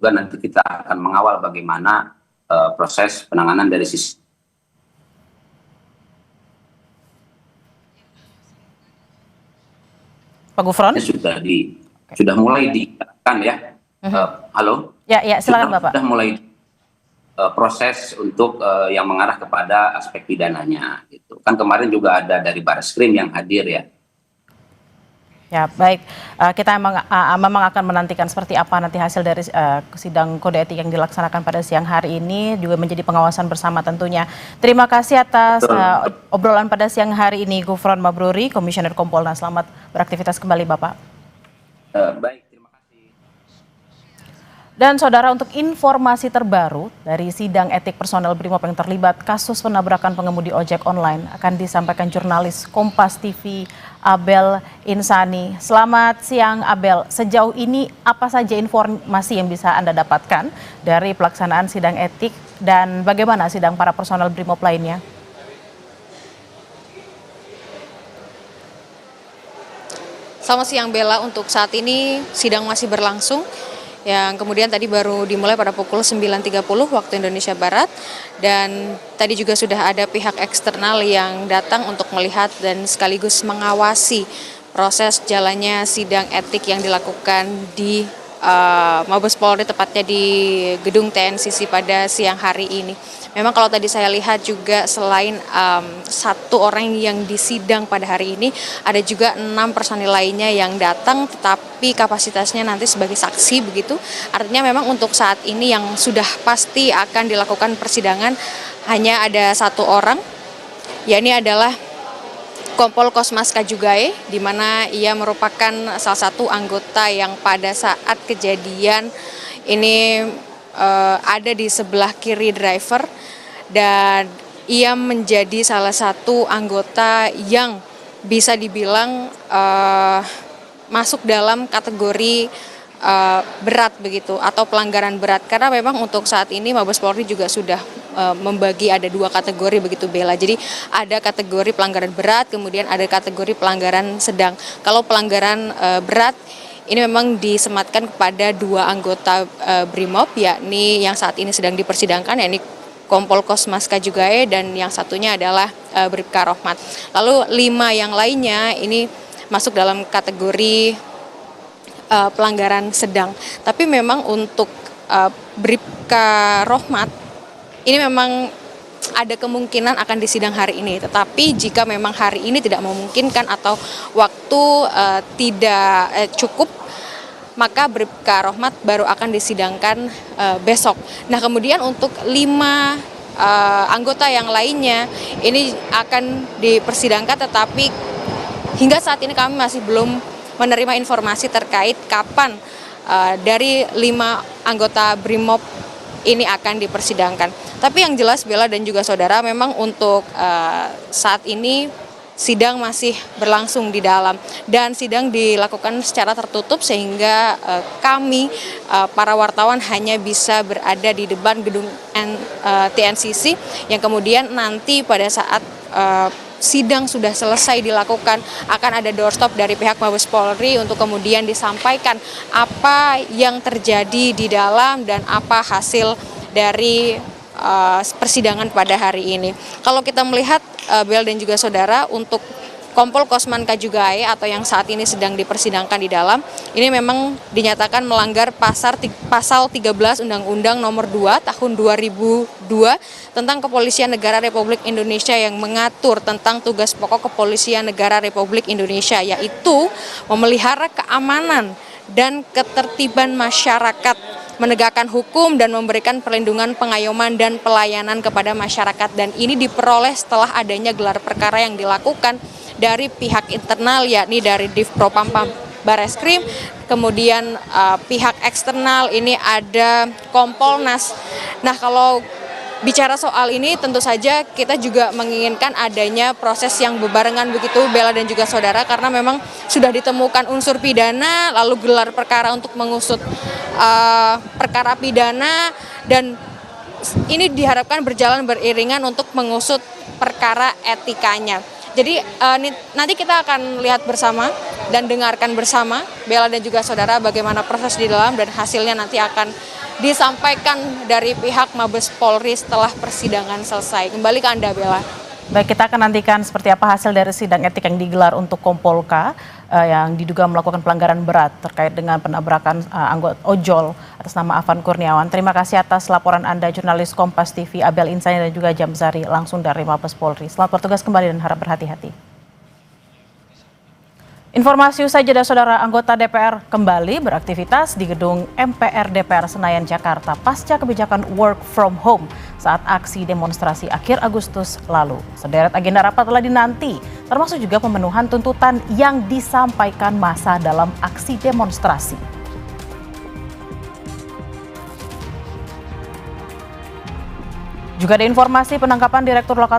juga nanti kita akan mengawal bagaimana proses penanganan dari sisi Pak Gufron. Sudah mulai dilakukan ya. Halo? Ya, silakan Bapak. Sudah mulai proses untuk yang mengarah kepada aspek pidananya. Gitu. Kan kemarin juga ada dari Barreskrim yang hadir ya. Ya, baik. Kita memang akan menantikan seperti apa nanti hasil dari sidang kode etik yang dilaksanakan pada siang hari ini, juga menjadi pengawasan bersama tentunya. Terima kasih atas obrolan pada siang hari ini, Gufron Mabruri, Komisioner Kompolnas. Selamat beraktivitas kembali, Bapak. Baik. Dan saudara, untuk informasi terbaru dari sidang etik personel Brimob yang terlibat kasus penabrakan pengemudi ojek online akan disampaikan jurnalis Kompas TV Abel Insani. Selamat siang Abel, sejauh ini apa saja informasi yang bisa Anda dapatkan dari pelaksanaan sidang etik dan bagaimana sidang para personel Brimob lainnya? Selamat siang Bella, untuk saat ini sidang masih berlangsung. Yang kemudian tadi baru dimulai pada pukul 9.30 waktu Indonesia Barat, dan tadi juga sudah ada pihak eksternal yang datang untuk melihat dan sekaligus mengawasi proses jalannya sidang etik yang dilakukan di Mabes Polri, tepatnya di gedung TNCC pada siang hari ini. Memang kalau tadi saya lihat juga selain satu orang yang disidang pada hari ini, ada juga 6 personil lainnya yang datang, tetapi kapasitasnya nanti sebagai saksi begitu. Artinya memang untuk saat ini yang sudah pasti akan dilakukan persidangan hanya ada satu orang, yakni adalah Kompol Kosmas Kajugae, di mana ia merupakan salah satu anggota yang pada saat kejadian ini ada di sebelah kiri driver, dan ia menjadi salah satu anggota yang bisa dibilang masuk dalam kategori berat begitu, atau pelanggaran berat, karena memang untuk saat ini Mabes Polri juga sudah membagi ada 2 kategori begitu Bella. Jadi ada kategori pelanggaran berat, kemudian ada kategori pelanggaran sedang. Kalau pelanggaran berat ini memang disematkan kepada 2 anggota Brimob, yakni yang saat ini sedang dipersidangkan, yakni Kompol Kosmas Kajugae, dan yang satunya adalah Bribka Rohmat. Lalu 5 yang lainnya ini masuk dalam kategori pelanggaran sedang. Tapi memang untuk Bribka Rohmat ini memang ada kemungkinan akan disidang hari ini. Tetapi jika memang hari ini tidak memungkinkan atau waktu tidak cukup, maka Bribka Rohmat baru akan disidangkan besok. Nah, kemudian untuk 5 anggota yang lainnya ini akan dipersidangkan, tetapi hingga saat ini kami masih belum menerima informasi terkait kapan dari 5 anggota Brimob ini akan dipersidangkan. Tapi yang jelas Bella dan juga saudara, memang untuk saat ini sidang masih berlangsung di dalam, dan sidang dilakukan secara tertutup sehingga kami para wartawan hanya bisa berada di depan gedung TNCC, yang kemudian nanti pada saat sidang sudah selesai dilakukan akan ada doorstop dari pihak Mabes Polri untuk kemudian disampaikan apa yang terjadi di dalam dan apa hasil dari persidangan pada hari ini. Kalau kita melihat Bel dan juga saudara, untuk Kompol Kosman Kajugae atau yang saat ini sedang dipersidangkan di dalam, ini memang dinyatakan melanggar pasal 13 Undang-Undang Nomor 2 Tahun 2002 tentang Kepolisian Negara Republik Indonesia, yang mengatur tentang tugas pokok Kepolisian Negara Republik Indonesia, yaitu memelihara keamanan dan ketertiban masyarakat, menegakkan hukum dan memberikan perlindungan, pengayoman dan pelayanan kepada masyarakat. Dan ini diperoleh setelah adanya gelar perkara yang dilakukan dari pihak internal, yakni dari Divpropampam Barreskrim, kemudian pihak eksternal ini ada Kompolnas. Nah, kalau bicara soal ini tentu saja kita juga menginginkan adanya proses yang berbarengan begitu Bella dan juga saudara, karena memang sudah ditemukan unsur pidana, lalu gelar perkara untuk mengusut perkara pidana, dan ini diharapkan berjalan beriringan untuk mengusut perkara etikanya. Jadi nanti kita akan lihat bersama dan dengarkan bersama Bella dan juga saudara bagaimana proses di dalam, dan hasilnya nanti akan disampaikan dari pihak Mabes Polri setelah persidangan selesai. Kembali ke Anda, Bella. Baik, kita akan nantikan seperti apa hasil dari sidang etik yang digelar untuk Kompolka yang diduga melakukan pelanggaran berat terkait dengan penabrakan anggota ojol atas nama Afan Kurniawan. Terima kasih atas laporan Anda, jurnalis Kompas TV Abel Insani dan juga Jamzari langsung dari Mabes Polri. Selamat bertugas kembali dan harap berhati-hati. Informasi usai jeda, saudara, anggota DPR kembali beraktivitas di gedung MPR DPR Senayan, Jakarta pasca kebijakan work from home saat aksi demonstrasi akhir Agustus lalu. Sederet agenda rapat telah dinanti, termasuk juga pemenuhan tuntutan yang disampaikan massa dalam aksi demonstrasi. Juga ada informasi penangkapan Direktur Lokal